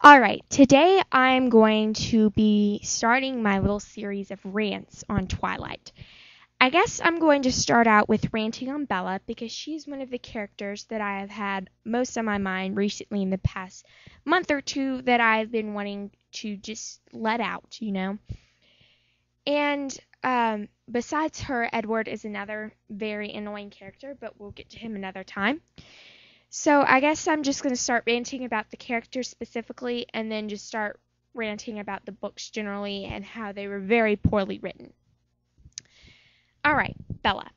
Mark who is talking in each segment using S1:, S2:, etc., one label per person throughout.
S1: Alright, today I'm going to be starting my little series of rants on Twilight. I guess I'm going to start out with ranting on Bella because she's one of the characters that I have had most on my mind recently in the past month or two that I've been wanting to just let out. And besides her, Edward is another very annoying character, but we'll get to him another time. So I guess I'm just going to start ranting about the characters specifically and then just start ranting about the books generally and how they were very poorly written. Alright, Bella.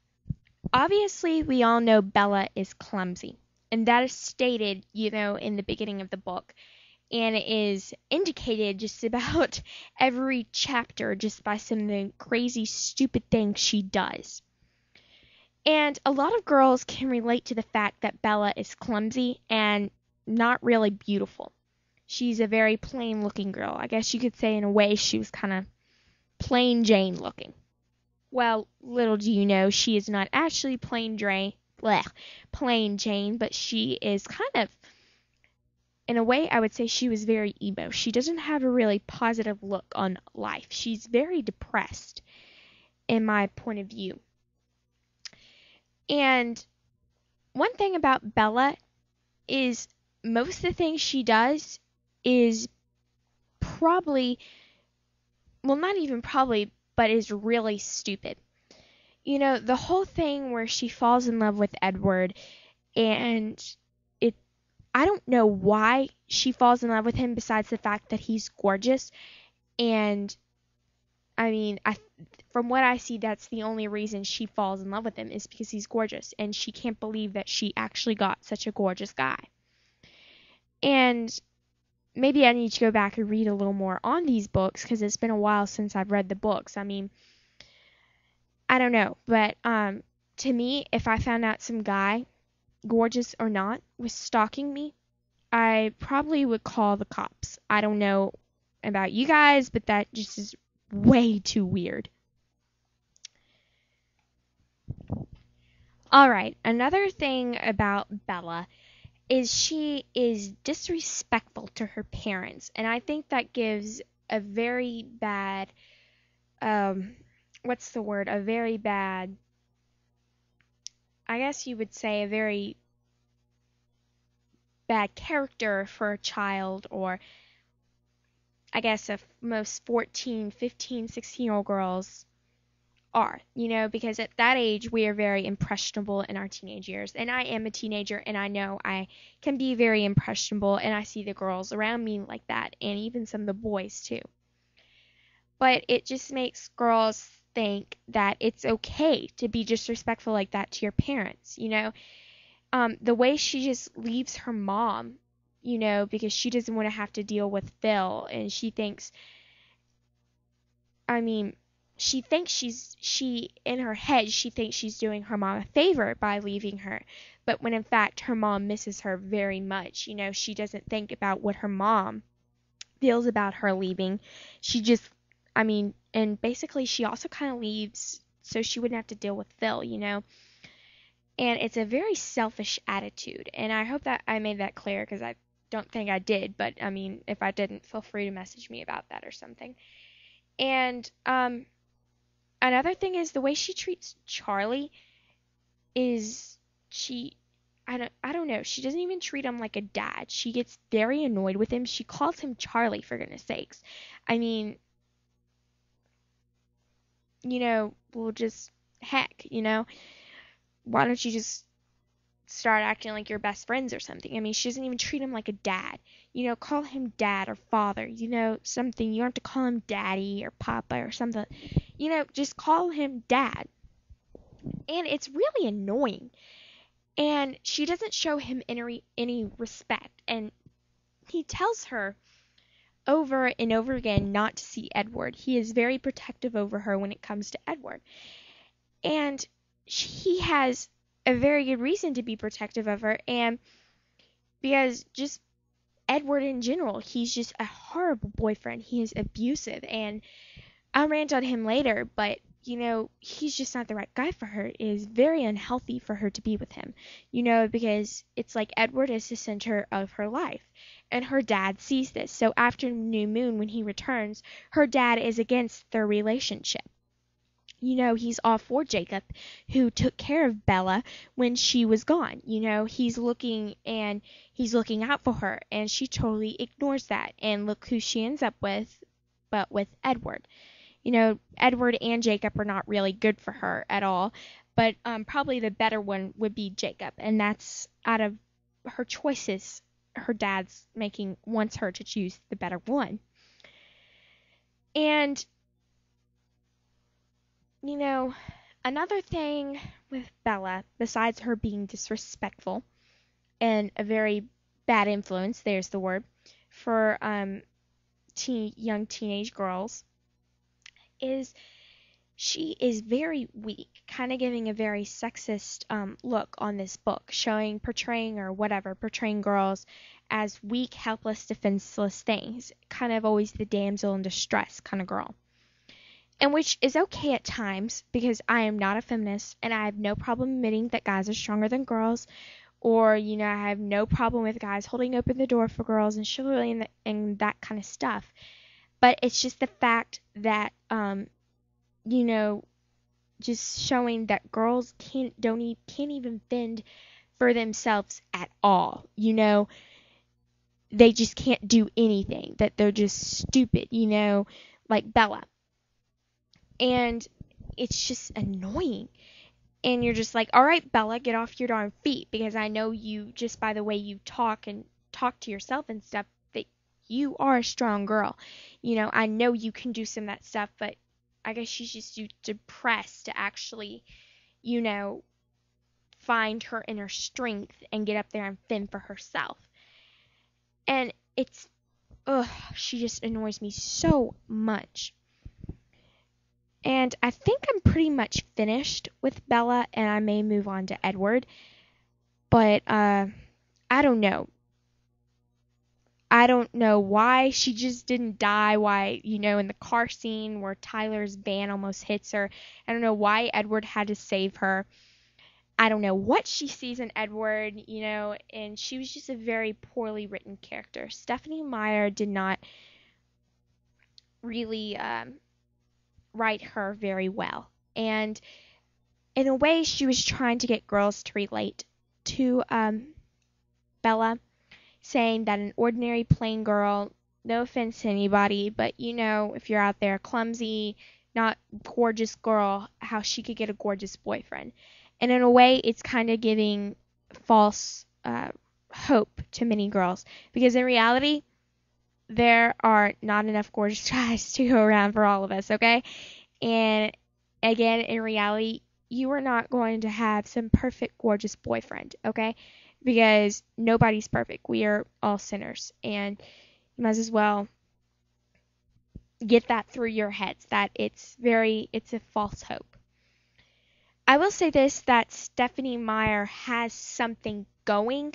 S1: Obviously, we all know Bella is clumsy. And that is stated, in the beginning of the book. And it is indicated just about every chapter just by some of the crazy, stupid things she does. And a lot of girls can relate to the fact that Bella is clumsy and not really beautiful. She's a very plain looking girl. I guess you could say in a way she was kind of plain Jane looking. Well, little do you know, she is not actually plain Jane, but she is kind of, in a way I would say she was very emo. She doesn't have a really positive look on life. She's very depressed, in my point of view. And one thing about Bella is most of the things she does is probably, well, not even probably, but is really stupid. The whole thing where she falls in love with Edward, and I don't know why she falls in love with him besides the fact that he's gorgeous. And from what I see, that's the only reason she falls in love with him is because he's gorgeous, and she can't believe that she actually got such a gorgeous guy. And maybe I need to go back and read a little more on these books because it's been a while since I've read the books. I don't know, but to me, if I found out some guy, gorgeous or not, was stalking me, I probably would call the cops. I don't know about you guys, but that just is way too weird. Alright, another thing about Bella is she is disrespectful to her parents, and I think that gives a very bad, I guess you would say a very bad character for a child, or I guess if most 14, 15, 16-year-old girls are, because at that age we are very impressionable in our teenage years. And I am a teenager, and I know I can be very impressionable, and I see the girls around me like that, and even some of the boys too. But it just makes girls think that it's okay to be disrespectful like that to your parents, the way she just leaves her mom, because she doesn't want to have to deal with Phil, and she thinks in her head, she thinks she's doing her mom a favor by leaving her. But when in fact her mom misses her very much, she doesn't think about what her mom feels about her leaving. She just, and basically she also kind of leaves so she wouldn't have to deal with Phil, And it's a very selfish attitude. And I hope that I made that clear because I don't think I did. But, if I didn't, feel free to message me about that or something. And, another thing is the way she treats Charlie is I don't know. She doesn't even treat him like a dad. She gets very annoyed with him. She calls him Charlie, for goodness sakes. Well, just heck, why don't you just start acting like you're best friends or something? She doesn't even treat him like a dad. Call him dad or father, something. You don't have to call him daddy or papa or something. Just call him dad. And it's really annoying. And she doesn't show him any respect. And he tells her over and over again not to see Edward. He is very protective over her when it comes to Edward. And he has a very good reason to be protective of her, and because just Edward in general, he's just a horrible boyfriend. He is abusive, and I'll rant on him later, but he's just not the right guy for her. It is very unhealthy for her to be with him, because it's like Edward is the center of her life. And her dad sees this. So after New Moon, when he returns, her dad is against their relationship. He's all for Jacob, who took care of Bella when she was gone. He's looking out for her, and she totally ignores that. And look who she ends up with, but with Edward. Edward and Jacob are not really good for her at all, but probably the better one would be Jacob, and that's out of her choices her dad's wants her to choose the better one. And another thing with Bella, besides her being disrespectful and a very bad influence, there's the word, for young teenage girls, is she is very weak, kind of giving a very sexist look on this book, portraying girls as weak, helpless, defenseless things, kind of always the damsel in distress kind of girl. And which is okay at times, because I am not a feminist, and I have no problem admitting that guys are stronger than girls, or, I have no problem with guys holding open the door for girls and chivalry and that kind of stuff. But it's just the fact that, just showing that girls can't even fend for themselves at all. They just can't do anything, that they're just stupid, like Bella. And it's just annoying. And you're just like, all right, Bella, get off your darn feet, because I know you, just by the way you talk to yourself and stuff, that you are a strong girl. I know you can do some of that stuff, but I guess she's just too depressed to actually, find her inner strength and get up there and fend for herself. And she just annoys me so much. And I think I'm pretty much finished with Bella, and I may move on to Edward. But, I don't know. I don't know why she just didn't die, why, in the car scene where Tyler's van almost hits her. I don't know why Edward had to save her. I don't know what she sees in Edward, and she was just a very poorly written character. Stephanie Meyer did not really write her very well. And in a way, she was trying to get girls to relate to Bella, saying that an ordinary plain girl, no offense to anybody, but if you're out there, clumsy, not gorgeous girl, how she could get a gorgeous boyfriend. And in a way, it's kind of giving false hope to many girls, because in reality, there are not enough gorgeous guys to go around for all of us, okay? And again, in reality, you are not going to have some perfect, gorgeous boyfriend, okay? Because nobody's perfect. We are all sinners. And you might as well get that through your heads, that it's a false hope. I will say this, that Stephanie Meyer has something going.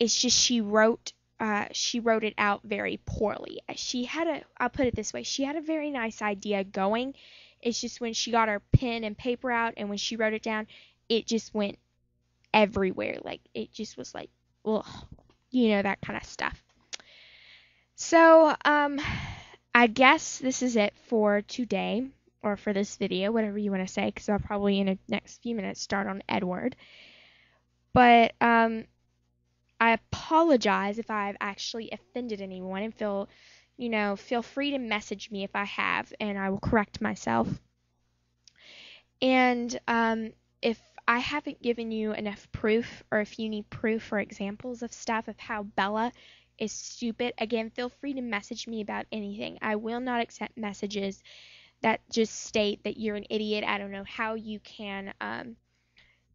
S1: It's just she wrote it out very poorly. I'll put it this way, she had a very nice idea going. It's just when she got her pen and paper out and when she wrote it down, it just went everywhere. Like, it just was like, ugh, that kind of stuff. So, I guess this is it for today, or for this video, whatever you want to say, because I'll probably in the next few minutes start on Edward. But, I apologize if I've actually offended anyone, and feel free to message me if I have, and I will correct myself. And if I haven't given you enough proof, or if you need proof or examples of stuff of how Bella is stupid, again, feel free to message me about anything. I will not accept messages that just state that you're an idiot. I don't know how you can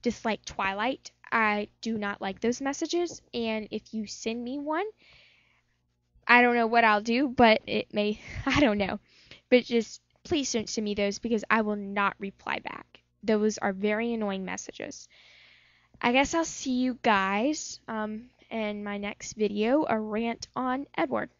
S1: dislike Twilight. I do not like those messages, and if you send me one, I don't know what I'll do, but I don't know. But just please don't send me those, because I will not reply back. Those are very annoying messages. I guess I'll see you guys in my next video, a rant on Edward.